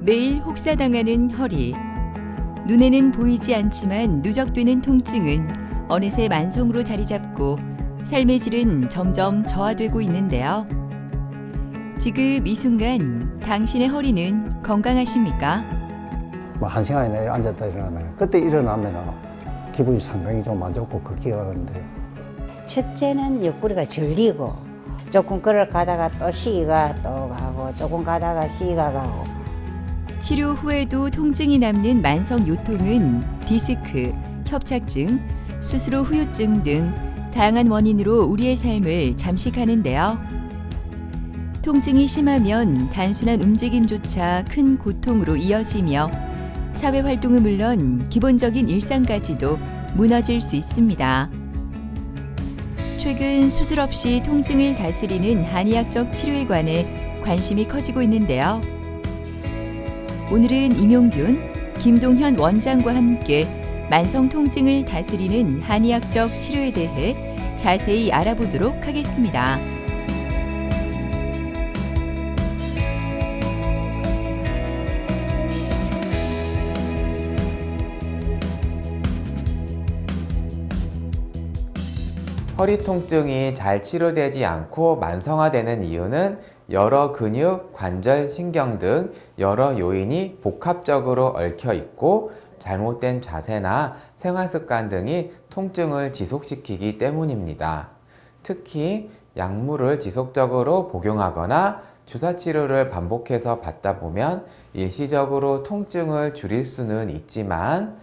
매일 혹사당하는 허리. 눈에는 보이지 않지만 누적되는 통증은 어느새 만성으로 자리 잡고 삶의 질은 점점 저하되고 있는데요. 지금 이 순간 당신의 허리는 건강하십니까? 뭐 1시간 이내에 앉았다 일어나면 그때 일어나면 기분이 상당히 좀 안 좋고 걷기가 하는데 첫째는 옆구리가 절리고 조금 걸어가다가 또 시기가 또 가고 조금 가다가 시기가 가고 치료 후에도 통증이 남는 만성 요통은 디스크, 협착증, 수술 후 후유증 등 다양한 원인으로 우리의 삶을 잠식하는데요. 통증이 심하면 단순한 움직임조차 큰 고통으로 이어지며 사회활동은 물론 기본적인 일상까지도 무너질 수 있습니다. 최근 수술 없이 통증을 다스리는 한의학적 치료에 관해 관심이 커지고 있는데요. 오늘은 임용균, 김동현 원장과 함께 만성 통증을 다스리는 한의학적 치료에 대해 자세히 알아보도록 하겠습니다. 허리 통증이 잘 치료되지 않고 만성화되는 이유는 여러 근육, 관절, 신경 등 여러 요인이 복합적으로 얽혀 있고 잘못된 자세나 생활습관 등이 통증을 지속시키기 때문입니다. 특히 약물을 지속적으로 복용하거나 주사치료를 반복해서 받다 보면 일시적으로 통증을 줄일 수는 있지만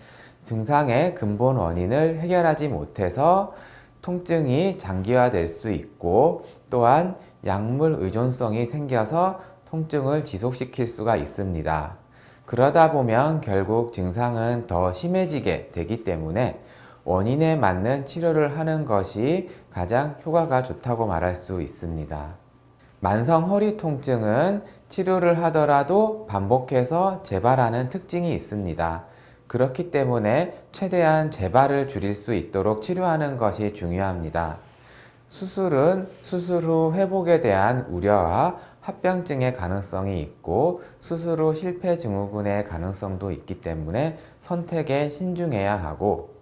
증상의 근본 원인을 해결하지 못해서 통증이 장기화될 수 있고 또한 약물 의존성이 생겨서 통증을 지속시킬 수가 있습니다. 그러다 보면 결국 증상은 더 심해지게 되기 때문에 원인에 맞는 치료를 하는 것이 가장 효과가 좋다고 말할 수 있습니다. 만성 허리 통증은 치료를 하더라도 반복해서 재발하는 특징이 있습니다. 그렇기 때문에 최대한 재발을 줄일 수 있도록 치료하는 것이 중요합니다. 수술은 수술 후 회복에 대한 우려와 합병증의 가능성이 있고 수술 후 실패 증후군의 가능성도 있기 때문에 선택에 신중해야 하고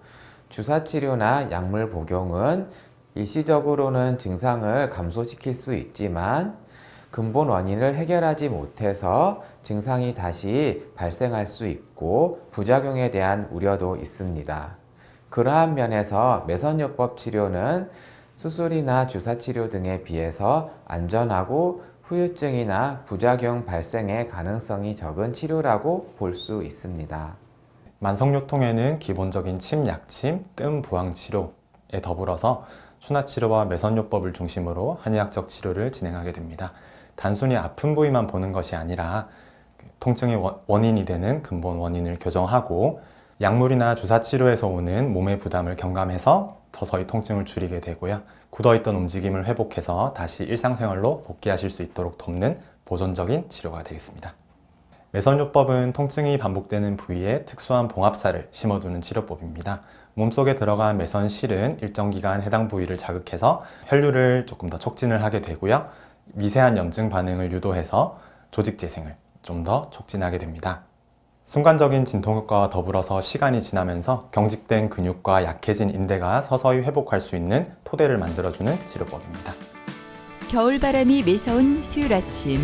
주사치료나 약물 복용은 일시적으로는 증상을 감소시킬 수 있지만 근본 원인을 해결하지 못해서 증상이 다시 발생할 수 있고 부작용에 대한 우려도 있습니다. 그러한 면에서 매선요법 치료는 수술이나 주사치료 등에 비해서 안전하고 후유증이나 부작용 발생의 가능성이 적은 치료라고 볼 수 있습니다. 만성요통에는 기본적인 침, 약침, 뜸, 부항 치료에 더불어서 추나치료와 매선요법을 중심으로 한의학적 치료를 진행하게 됩니다. 단순히 아픈 부위만 보는 것이 아니라 통증의 원인이 되는 근본 원인을 교정하고 약물이나 주사치료에서 오는 몸의 부담을 경감해서 서서히 통증을 줄이게 되고요. 굳어있던 움직임을 회복해서 다시 일상생활로 복귀하실 수 있도록 돕는 보존적인 치료가 되겠습니다. 매선요법은 통증이 반복되는 부위에 특수한 봉합살을 심어두는 치료법입니다. 몸속에 들어간 매선실은 일정 기간 해당 부위를 자극해서 혈류를 조금 더 촉진을 하게 되고요. 미세한 염증 반응을 유도해서 조직 재생을 좀 더 촉진하게 됩니다. 순간적인 진통 효과와 더불어서 시간이 지나면서 경직된 근육과 약해진 인대가 서서히 회복할 수 있는 토대를 만들어주는 치료법입니다. 겨울바람이 매서운 수요일 아침.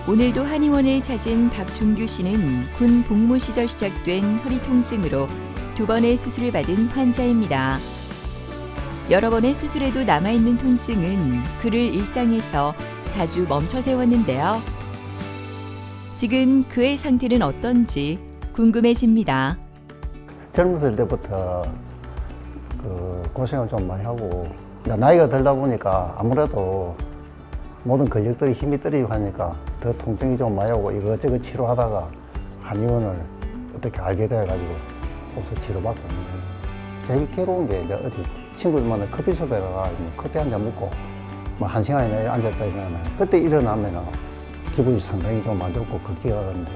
오늘도 한의원을 찾은 박준규 씨는 군 복무 시절 시작된 허리 통증으로 2번의 수술을 받은 환자입니다. 여러 번의 수술에도 남아있는 통증은 그를 일상에서 자주 멈춰 세웠는데요. 지금 그의 상태는 어떤지 궁금해집니다. 젊었을 때부터 고생을 좀 많이 하고 나이가 들다 보니까 아무래도 모든 근육들이 힘이 떨어지고 하니까 더 통증이 좀 많이 오고 이것저것 치료하다가 한의원을 어떻게 알게 돼가지고 옷을 치료받고 있는 거예요. 제일 괴로운 게 이제 어디 친구들마다 커피숍에 가가지고 커피 한 잔 먹고 뭐 1시간 이내에 앉았다 일어나면 그때 일어나면 기분이 상당히 좀 안 좋고 걷기가 하는데.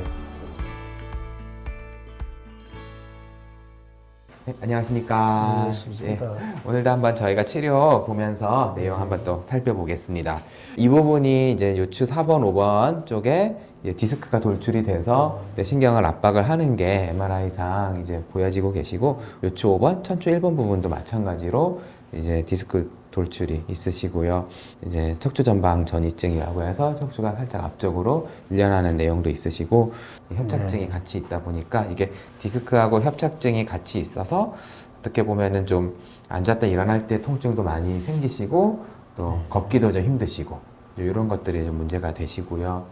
네, 안녕하십니까. 반갑습니다. 오늘도 한번 저희가 치료 보면서 내용 한번 또 살펴보겠습니다. 이 부분이 이제 요추 4번, 5번 쪽에 이제 디스크가 돌출이 돼서 이제 신경을 압박을 하는 게 MRI상 이제 보여지고 계시고, 요추 5번, 천추 1번 부분도 마찬가지로 이제 디스크 돌출이 있으시고요. 이제 척추 전방 전이증이라고 해서 척추가 살짝 앞쪽으로 밀려나는 내용도 있으시고, 협착증이 같이 있다 보니까 이게 디스크하고 협착증이 같이 있어서 어떻게 보면은 좀 앉았다 일어날 때 통증도 많이 생기시고, 또 걷기도 좀 힘드시고, 이런 것들이 좀 문제가 되시고요.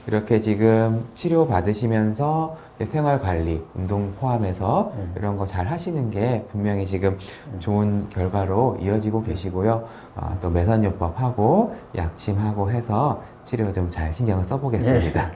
이렇게 지금 치료 받으시면서 생활 관리, 운동 포함해서 이런 거 잘 하시는 게 분명히 지금 좋은 결과로 이어지고 계시고요. 또 매선요법하고 약침하고 해서 치료 좀 잘 신경을 써보겠습니다.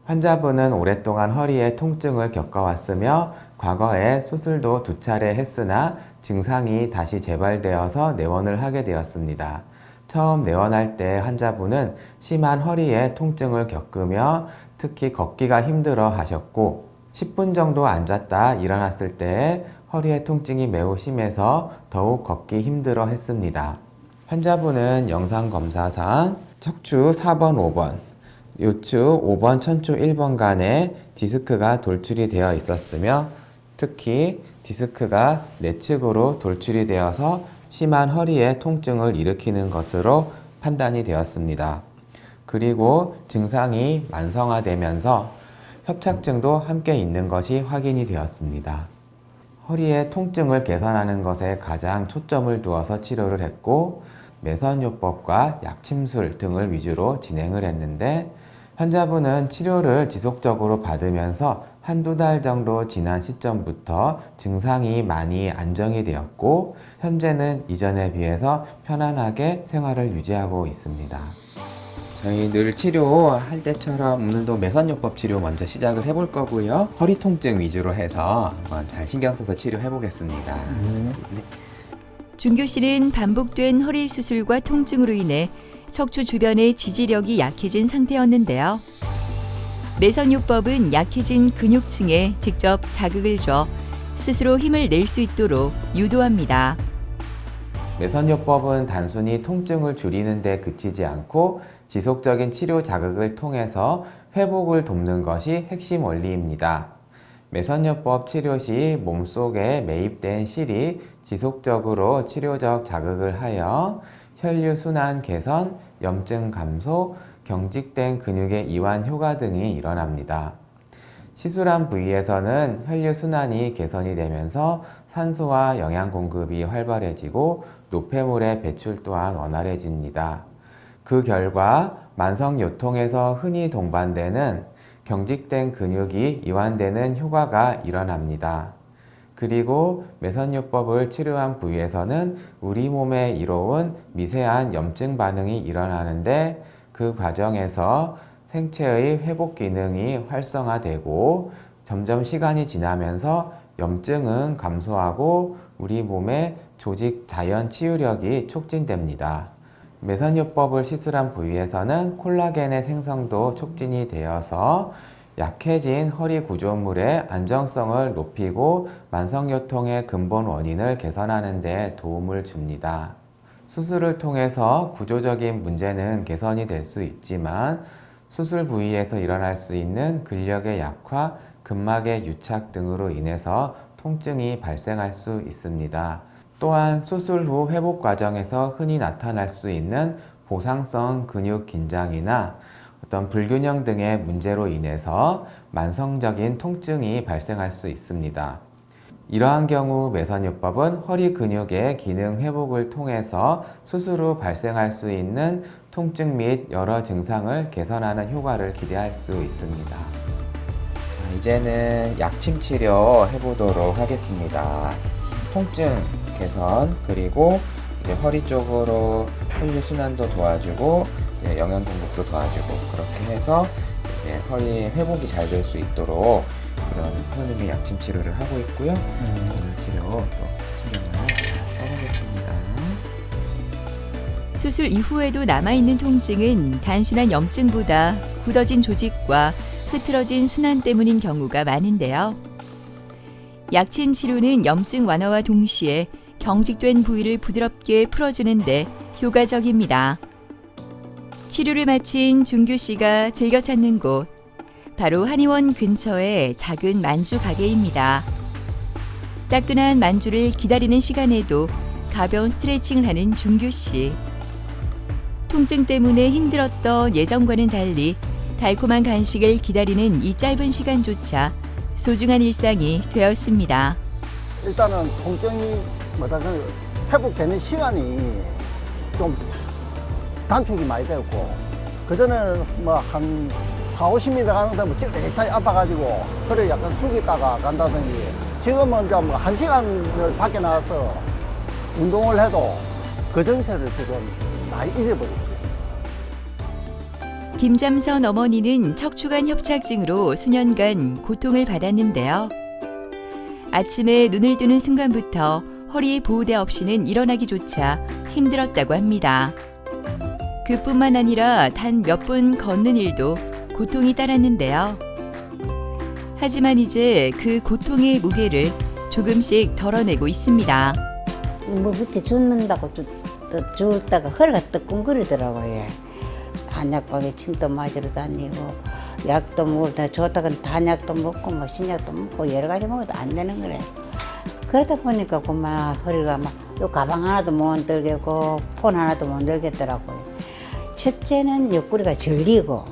환자분은 오랫동안 허리에 통증을 겪어왔으며 과거에 수술도 2차례 했으나 증상이 다시 재발되어서 내원을 하게 되었습니다. 처음 내원할 때 환자분은 심한 허리에 통증을 겪으며 특히 걷기가 힘들어 하셨고, 10분 정도 앉았다 일어났을 때 허리의 통증이 매우 심해서 더욱 걷기 힘들어 했습니다. 환자분은 영상검사상 척추 4번, 5번, 요추 5번, 천추 1번 간에 디스크가 돌출이 되어 있었으며, 특히 디스크가 내측으로 돌출이 되어서 심한 허리에 통증을 일으키는 것으로 판단이 되었습니다. 그리고 증상이 만성화되면서 협착증도 함께 있는 것이 확인이 되었습니다. 허리의 통증을 개선하는 것에 가장 초점을 두어서 치료를 했고, 매선요법과 약침술 등을 위주로 진행을 했는데, 환자분은 치료를 지속적으로 받으면서 한두 달 정도 지난 시점부터 증상이 많이 안정이 되었고, 현재는 이전에 비해서 편안하게 생활을 유지하고 있습니다. 저희 늘 치료할 때처럼 오늘도 매선요법 치료 먼저 시작을 해볼 거고요. 허리 통증 위주로 해서 한번 잘 신경 써서 치료해 보겠습니다. 네. 준교 씨는 반복된 허리 수술과 통증으로 인해 척추 주변의 지지력이 약해진 상태였는데요. 매선요법은 약해진 근육층에 직접 자극을 줘 스스로 힘을 낼 수 있도록 유도합니다. 매선요법은 단순히 통증을 줄이는 데 그치지 않고 지속적인 치료 자극을 통해서 회복을 돕는 것이 핵심 원리입니다. 매선요법 치료 시 몸속에 매입된 실이 지속적으로 치료적 자극을 하여 혈류순환 개선, 염증 감소, 경직된 근육의 이완 효과 등이 일어납니다. 시술한 부위에서는 혈류순환이 개선이 되면서 산소와 영양 공급이 활발해지고 노폐물의 배출 또한 원활해집니다. 그 결과 만성요통에서 흔히 동반되는 경직된 근육이 이완되는 효과가 일어납니다. 그리고 매선요법을 치료한 부위에서는 우리 몸에 이로운 미세한 염증 반응이 일어나는데, 그 과정에서 생체의 회복 기능이 활성화되고 점점 시간이 지나면서 염증은 감소하고 우리 몸의 조직 자연 치유력이 촉진됩니다. 매선요법을 시술한 부위에서는 콜라겐의 생성도 촉진이 되어서 약해진 허리 구조물의 안정성을 높이고 만성요통의 근본 원인을 개선하는 데 도움을 줍니다. 수술을 통해서 구조적인 문제는 개선이 될 수 있지만 수술 부위에서 일어날 수 있는 근력의 약화, 근막의 유착 등으로 인해서 통증이 발생할 수 있습니다. 또한 수술 후 회복 과정에서 흔히 나타날 수 있는 보상성 근육 긴장이나 어떤 불균형 등의 문제로 인해서 만성적인 통증이 발생할 수 있습니다. 이러한 경우 매선요법은 허리 근육의 기능 회복을 통해서 수술 후 발생할 수 있는 통증 및 여러 증상을 개선하는 효과를 기대할 수 있습니다. 자, 이제는 약침 치료 해보도록 하겠습니다. 통증 개선, 그리고 이제 허리 쪽으로 혈류 순환도 도와주고 이제 영양 공급도 도와주고, 그렇게 해서 이제 허리 회복이 잘 될 수 있도록 그런 흐름의 약침 치료를 하고 있고요. 오늘 치료 또 신경을 잘 써보겠습니다. 수술 이후에도 남아있는 통증은 단순한 염증보다 굳어진 조직과 흐트러진 순환 때문인 경우가 많은데요. 약침 치료는 염증 완화와 동시에 경직된 부위를 부드럽게 풀어주는 데 효과적입니다. 치료를 마친 준규 씨가 즐겨 찾는 곳, 바로 한의원 근처의 작은 만주 가게입니다. 따끈한 만주를 기다리는 시간에도 가벼운 스트레칭을 하는 준규 씨. 통증 때문에 힘들었던 예전과는 달리 달콤한 간식을 기다리는 이 짧은 시간조차 소중한 일상이 되었습니다. 일단은 통증이 회복되는 시간이 좀 단축이 많이 되었고, 그전에는 뭐 한 40, 50m 가는데 뭐 찌릿하게 아파가지고 허리를 약간 숙이다가 간다든지, 지금은 이제 뭐 1시간을 밖에 나가서 운동을 해도 그 전체를 지금 많이 잊어버렸어요. 김잠선 어머니는 척추관 협착증으로 수년간 고통을 받았는데요. 아침에 눈을 뜨는 순간부터 허리에 보호대 없이는 일어나기조차 힘들었다고 합니다. 그뿐만 아니라 단 몇 분 걷는 일도 고통이 따랐는데요. 하지만 이제 그 고통의 무게를 조금씩 덜어내고 있습니다. 뭐 밑에 죽는다고 죽었다가 허리가 뜨끔거리더라고요. 한약방에 침도 맞으러 다니고 약도 먹고 좋다가 단약도 먹고 뭐 신약도 먹고 여러 가지 먹어도 안 되는 거래. 그러다 보니까 그만 허리가 막 요 가방 하나도 못 들겠고 폰 하나도 못 들겠더라고요. 첫째는 옆구리가 저리고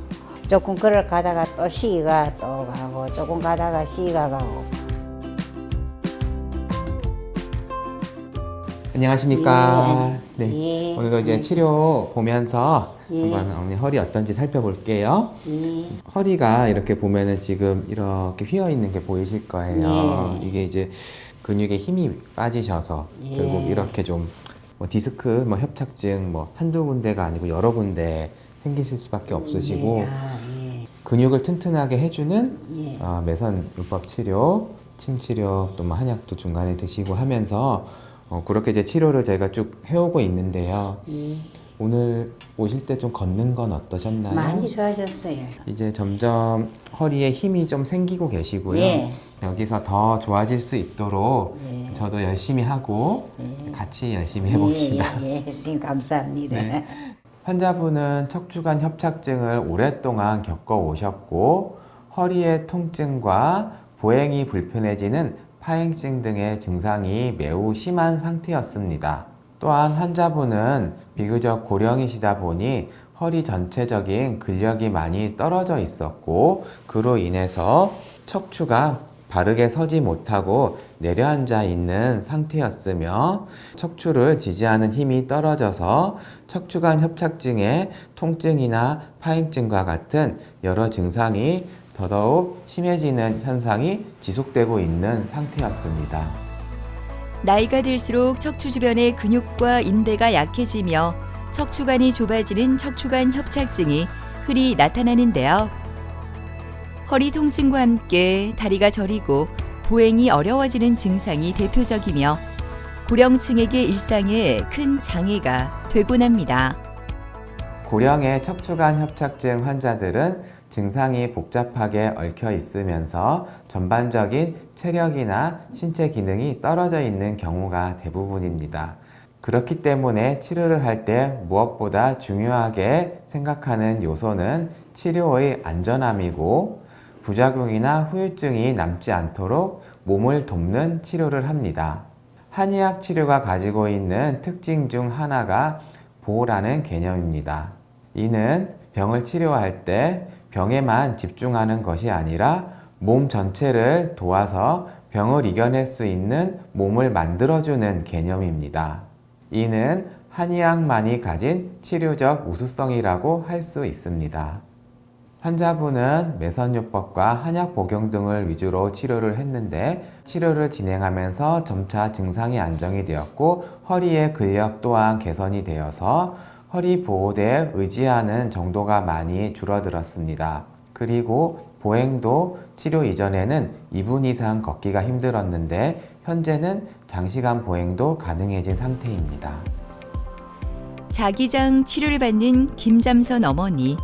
조금 걸어가다가 또 시기가 또 가고 조금 가다가 시기가 가고. 안녕하십니까. 예. 네. 예. 오늘도 이제 치료 보면서 예. 한번 어머니 허리 어떤지 살펴볼게요. 예. 허리가 이렇게 보면은 지금 이렇게 휘어 있는 게 보이실 거예요. 예. 이게 이제 근육에 힘이 빠지셔서 예. 결국 이렇게 좀 뭐 디스크, 뭐 협착증, 뭐 한두 군데가 아니고 여러 군데 생기실 수밖에 없으시고, 예. 아, 예. 근육을 튼튼하게 해주는 예. 매선요법 치료, 침 치료, 또 뭐 한약도 중간에 드시고 하면서 그렇게 이제 치료를 저희가 쭉 해오고 있는데요. 예. 오늘 오실 때 좀 걷는 건 어떠셨나요? 많이 좋아졌어요. 이제 점점 허리에 힘이 좀 생기고 계시고요. 예. 여기서 더 좋아질 수 있도록 예. 저도 열심히 하고 같이 열심히 해봅시다. 예, 선생님 감사합니다. 네. 환자분은 척추관 협착증을 오랫동안 겪어 오셨고, 허리의 통증과 보행이 불편해지는 파행증 등의 증상이 매우 심한 상태였습니다. 또한 환자분은 비교적 고령이시다 보니 허리 전체적인 근력이 많이 떨어져 있었고, 그로 인해서 척추가 바르게 서지 못하고 내려앉아 있는 상태였으며, 척추를 지지하는 힘이 떨어져서 척추관 협착증의 통증이나 파행증과 같은 여러 증상이 더더욱 심해지는 현상이 지속되고 있는 상태였습니다. 나이가 들수록 척추 주변의 근육과 인대가 약해지며 척추관이 좁아지는 척추관 협착증이 흔히 나타나는데요. 허리 통증과 함께 다리가 저리고 보행이 어려워지는 증상이 대표적이며 고령층에게 일상에 큰 장애가 되곤 합니다. 고령의 척추관 협착증 환자들은 증상이 복잡하게 얽혀 있으면서 전반적인 체력이나 신체 기능이 떨어져 있는 경우가 대부분입니다. 그렇기 때문에 치료를 할 때 무엇보다 중요하게 생각하는 요소는 치료의 안전함이고, 부작용이나 후유증이 남지 않도록 몸을 돕는 치료를 합니다. 한의학 치료가 가지고 있는 특징 중 하나가 보호라는 개념입니다. 이는 병을 치료할 때 병에만 집중하는 것이 아니라 몸 전체를 도와서 병을 이겨낼 수 있는 몸을 만들어주는 개념입니다. 이는 한의학만이 가진 치료적 우수성이라고 할 수 있습니다. 환자분은 매선요법과 한약 복용 등을 위주로 치료를 했는데, 치료를 진행하면서 점차 증상이 안정이 되었고, 허리의 근력 또한 개선이 되어서 허리 보호대에 의지하는 정도가 많이 줄어들었습니다. 그리고 보행도 치료 이전에는 2분 이상 걷기가 힘들었는데 현재는 장시간 보행도 가능해진 상태입니다. 자기장 치료를 받는 김잠선 어머니.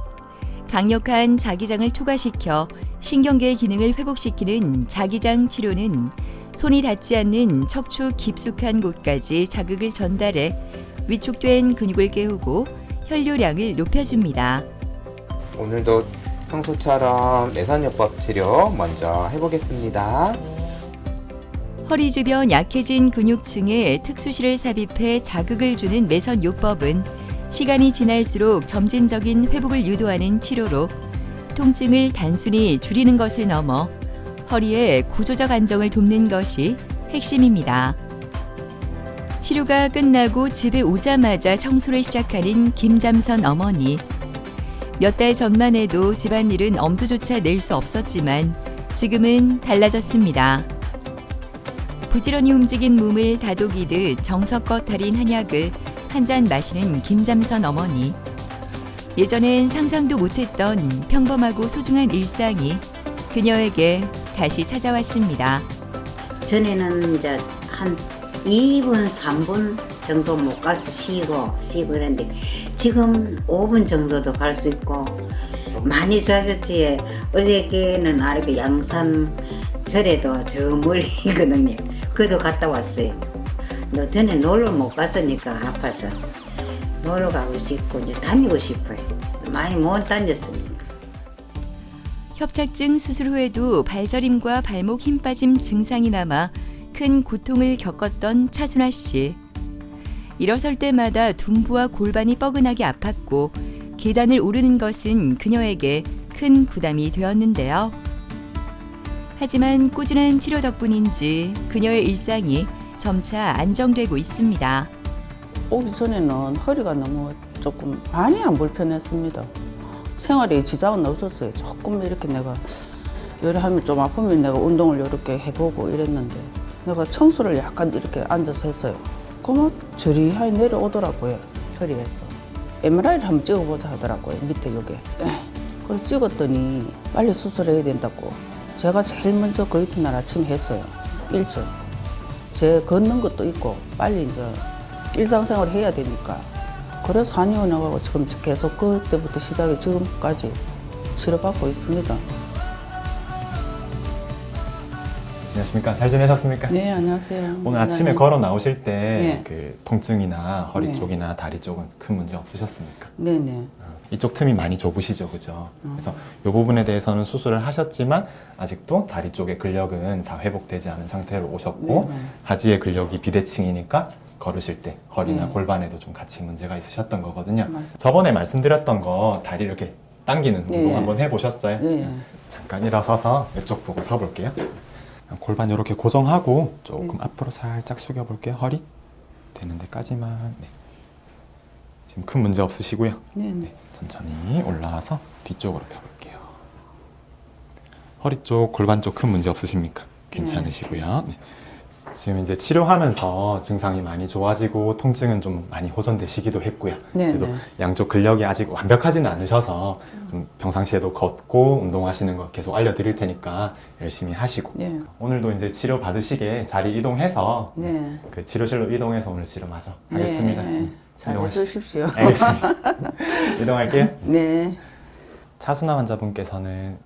강력한 자기장을 초과시켜 신경계 기능을 회복시키는 자기장 치료는 손이 닿지 않는 척추 깊숙한 곳까지 자극을 전달해 위축된 근육을 깨우고 혈류량을 높여줍니다. 오늘도 평소처럼 매선요법 치료 먼저 해보겠습니다. 허리 주변 약해진 근육층에 특수실을 삽입해 자극을 주는 매선요법은 시간이 지날수록 점진적인 회복을 유도하는 치료로 통증을 단순히 줄이는 것을 넘어 허리의 구조적 안정을 돕는 것이 핵심입니다. 치료가 끝나고 집에 오자마자 청소를 시작하는 김잠선 어머니. 몇 달 전만 해도 집안일은 엄두조차 낼 수 없었지만 지금은 달라졌습니다. 부지런히 움직인 몸을 다독이듯 정성껏 달인 한약을 한 잔 마시는 김잠선 어머니. 예전엔 상상도 못했던 평범하고 소중한 일상이 그녀에게 다시 찾아왔습니다. 전에는 이제 한 2분, 3분 정도 못 가서 쉬고 그랬는데 지금 5분 정도도 갈 수 있고 많이 좋아졌지. 어저께는 아래 양산 절에도 저 멀리거든요. 그도 갔다 왔어요. 너 전에 놀러 못 갔으니까 아파서 놀러 가고 싶고 이제 다니고 싶어요. 많이 못 다녔으니까. 협착증 수술 후에도 발저림과 발목 힘 빠짐 증상이 남아 큰 고통을 겪었던 차순아 씨. 일어설 때마다 둔부와 골반이 뻐근하게 아팠고 계단을 오르는 것은 그녀에게 큰 부담이 되었는데요. 하지만 꾸준한 치료 덕분인지 그녀의 일상이 점차 안정되고 있습니다. 오기 전에는 허리가 너무 조금 많이 안 불편했습니다. 생활에 지장은 없었어요. 조금 이렇게 내가 요리하면 좀 아프면 내가 운동을 이렇게 해보고 이랬는데 내가 청소를 약간 이렇게 앉아서 했어요. 그만 저리하게 내려오더라고요. 허리에서. MRI를 한번 찍어보자 하더라고요. 밑에 요게. 그걸 찍었더니 빨리 수술해야 된다고. 제가 제일 먼저 그 이튿날 아침에 했어요. 일정. 제 걷는 것도 있고 빨리 이제 일상생활을 해야 되니까. 그래서 한의원 나가고 지금 계속 그때부터 시작해 지금까지 치료받고 있습니다. 안녕하십니까? 잘 지내셨습니까? 네, 안녕하세요. 오늘 아침에 네. 걸어 나오실 때 네. 그 통증이나 허리 네. 쪽이나 다리 쪽은 큰 문제 없으셨습니까? 네네. 이쪽 틈이 많이 좁으시죠, 그죠? 그래서 이 부분에 대해서는 수술을 하셨지만 아직도 다리 쪽의 근력은 다 회복되지 않은 상태로 오셨고 네. 하지의 근력이 비대칭이니까 걸으실 때 허리나 네. 골반에도 좀 같이 문제가 있으셨던 거거든요. 맞아요. 저번에 말씀드렸던 거 다리 이렇게 당기는 네. 운동 한번 해보셨어요? 네. 잠깐 일어서서 이쪽 보고 서볼게요. 골반 이렇게 고정하고 조금 앞으로 살짝 숙여볼게요. 허리 되는 데까지만. 네. 지금 큰 문제 없으시고요. 네네. 네, 천천히 올라와서 뒤쪽으로 펴볼게요. 허리 쪽, 골반 쪽 큰 문제 없으십니까? 괜찮으시고요. 네. 지금 이제 치료하면서 증상이 많이 좋아지고 통증은 좀 많이 호전되시기도 했고요. 네, 그래도 네. 양쪽 근력이 아직 완벽하지는 않으셔서 좀 평상시에도 걷고 운동하시는 거 계속 알려드릴 테니까 열심히 하시고 네. 오늘도 이제 치료 받으시게 자리 이동해서 네. 그 치료실로 이동해서 오늘 치료 마저 하겠습니다. 네. 잘 이동하시죠. 해주십시오. 알겠습니다. 이동할게요. 네. 차순아 환자분께서는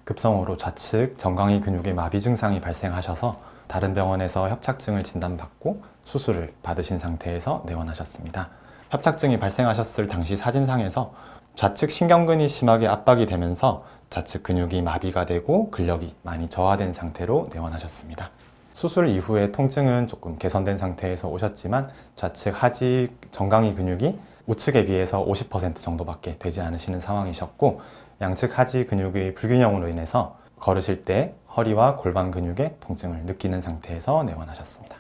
급성으로 좌측 정강이 근육의 마비 증상이 발생하셔서 다른 병원에서 협착증을 진단받고 수술을 받으신 상태에서 내원하셨습니다. 협착증이 발생하셨을 당시 사진상에서 좌측 신경근이 심하게 압박이 되면서 좌측 근육이 마비가 되고 근력이 많이 저하된 상태로 내원하셨습니다. 수술 이후에 통증은 조금 개선된 상태에서 오셨지만 좌측 하지 정강이 근육이 우측에 비해서 50% 정도밖에 되지 않으시는 상황이셨고 양측 하지 근육의 불균형으로 인해서 걸으실 때 허리와 골반 근육에 통증을 느끼는 상태에서 내원하셨습니다.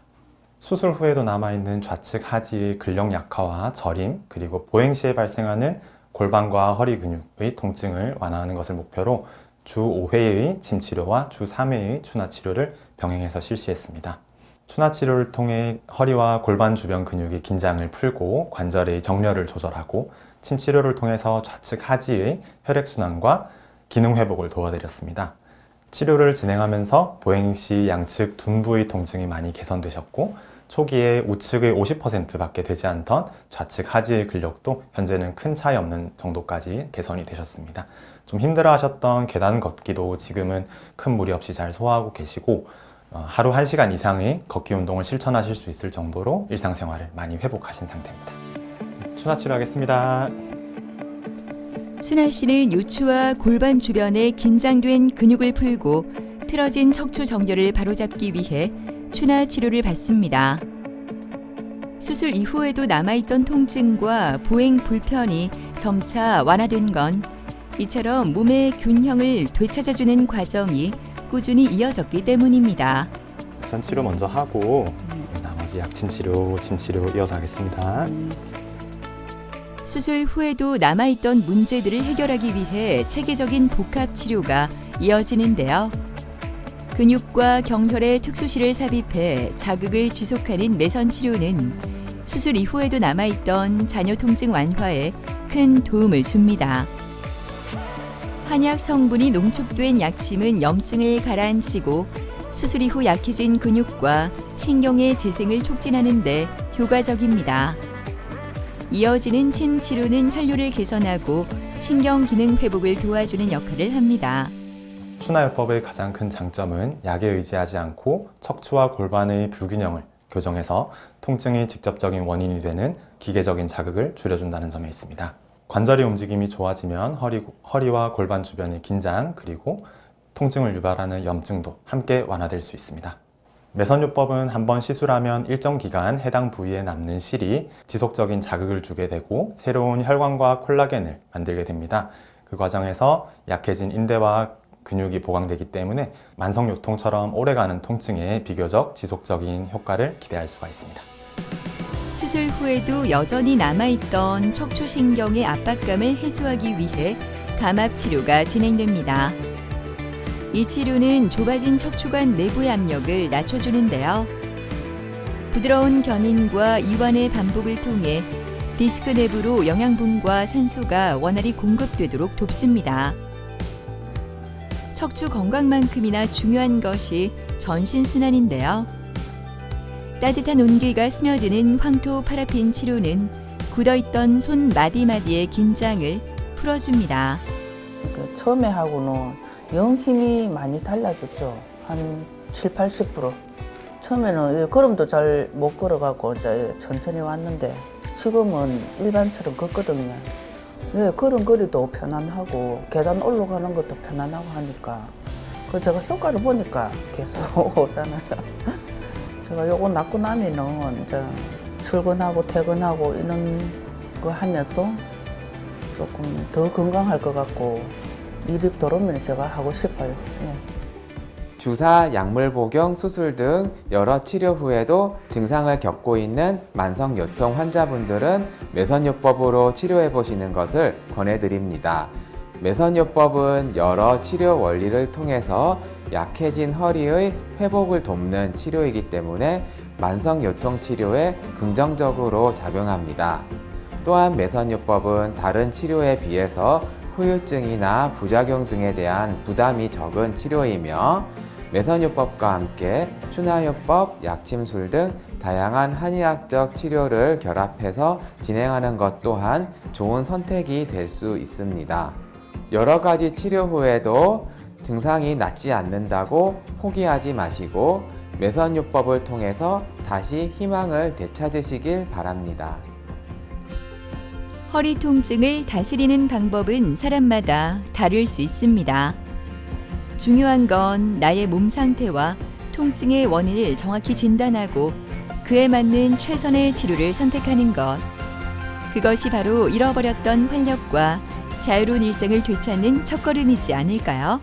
수술 후에도 남아있는 좌측 하지의 근력 약화와 저림 그리고 보행 시에 발생하는 골반과 허리 근육의 통증을 완화하는 것을 목표로 주 5회의 침치료와 주 3회의 추나치료를 병행해서 실시했습니다. 추나치료를 통해 허리와 골반 주변 근육의 긴장을 풀고 관절의 정렬을 조절하고 침치료를 통해서 좌측 하지의 혈액순환과 기능 회복을 도와드렸습니다. 치료를 진행하면서 보행 시 양측 둔부의 통증이 많이 개선되셨고 초기에 우측의 50%밖에 되지 않던 좌측 하지의 근력도 현재는 큰 차이 없는 정도까지 개선이 되셨습니다. 좀 힘들어하셨던 계단 걷기도 지금은 큰 무리 없이 잘 소화하고 계시고 하루 1시간 이상의 걷기 운동을 실천하실 수 있을 정도로 일상생활을 많이 회복하신 상태입니다. 추나 치료하겠습니다. 순아 씨는 요추와 골반 주변에 긴장된 근육을 풀고 틀어진 척추 정렬을 바로잡기 위해 추나 치료를 받습니다. 수술 이후에도 남아있던 통증과 보행 불편이 점차 완화된 건 이처럼 몸의 균형을 되찾아주는 과정이 꾸준히 이어졌기 때문입니다. 매선 치료 먼저 하고 나머지 약침 치료, 침 치료 이어서 하겠습니다. 수술 후에도 남아있던 문제들을 해결하기 위해 체계적인 복합 치료가 이어지는데요. 근육과 경혈의 특수실을 삽입해 자극을 지속하는 매선 치료는 수술 이후에도 남아있던 잔여 통증 완화에 큰 도움을 줍니다. 한약 성분이 농축된 약침은 염증을 가라앉히고 수술 이후 약해진 근육과 신경의 재생을 촉진하는 데 효과적입니다. 이어지는 침 치료는 혈류를 개선하고 신경 기능 회복을 도와주는 역할을 합니다. 추나요법의 가장 큰 장점은 약에 의지하지 않고 척추와 골반의 불균형을 교정해서 통증의 직접적인 원인이 되는 기계적인 자극을 줄여준다는 점에 있습니다. 관절의 움직임이 좋아지면 허리와 골반 주변의 긴장 그리고 통증을 유발하는 염증도 함께 완화될 수 있습니다. 매선요법은 한번 시술하면 일정 기간 해당 부위에 남는 실이 지속적인 자극을 주게 되고 새로운 혈관과 콜라겐을 만들게 됩니다. 그 과정에서 약해진 인대와 근육이 보강되기 때문에 만성요통처럼 오래가는 통증에 비교적 지속적인 효과를 기대할 수가 있습니다. 수술 후에도 여전히 남아있던 척추신경의 압박감을 해소하기 위해 감압 치료가 진행됩니다. 이 치료는 좁아진 척추관 내부의 압력을 낮춰주는데요. 부드러운 견인과 이완의 반복을 통해 디스크 내부로 영양분과 산소가 원활히 공급되도록 돕습니다. 척추 건강만큼이나 중요한 것이 전신순환인데요. 따뜻한 온기가 스며드는 황토 파라핀 치료는 굳어있던 손 마디마디의 긴장을 풀어줍니다. 처음에 하고는 영 힘이 많이 달라졌죠. 한 7, 80%. 처음에는 걸음도 잘 못 걸어가고 이제 천천히 왔는데 지금은 일반처럼 걷거든요. 걸음걸이도 편안하고 계단 올라가는 것도 편안하고 하니까 제가 효과를 보니까 계속 오잖아요. 제가 요거 낳고 나면은 이제 출근하고 퇴근하고 이런 거 하면서 조금 더 건강할 것 같고 일이 들어오면 제가 하고 싶어요. 예. 주사, 약물 복용, 수술 등 여러 치료 후에도 증상을 겪고 있는 만성요통 환자분들은 매선요법으로 치료해 보시는 것을 권해드립니다. 매선요법은 여러 치료 원리를 통해서 약해진 허리의 회복을 돕는 치료이기 때문에 만성요통 치료에 긍정적으로 작용합니다. 또한 매선요법은 다른 치료에 비해서 후유증이나 부작용 등에 대한 부담이 적은 치료이며 매선요법과 함께 추나요법, 약침술 등 다양한 한의학적 치료를 결합해서 진행하는 것 또한 좋은 선택이 될 수 있습니다. 여러 가지 치료 후에도 증상이 낫지 않는다고 포기하지 마시고 매선요법을 통해서 다시 희망을 되찾으시길 바랍니다. 허리 통증을 다스리는 방법은 사람마다 다를 수 있습니다. 중요한 건 나의 몸 상태와 통증의 원인을 정확히 진단하고 그에 맞는 최선의 치료를 선택하는 것. 그것이 바로 잃어버렸던 활력과 자유로운 일상을 되찾는 첫걸음이지 않을까요?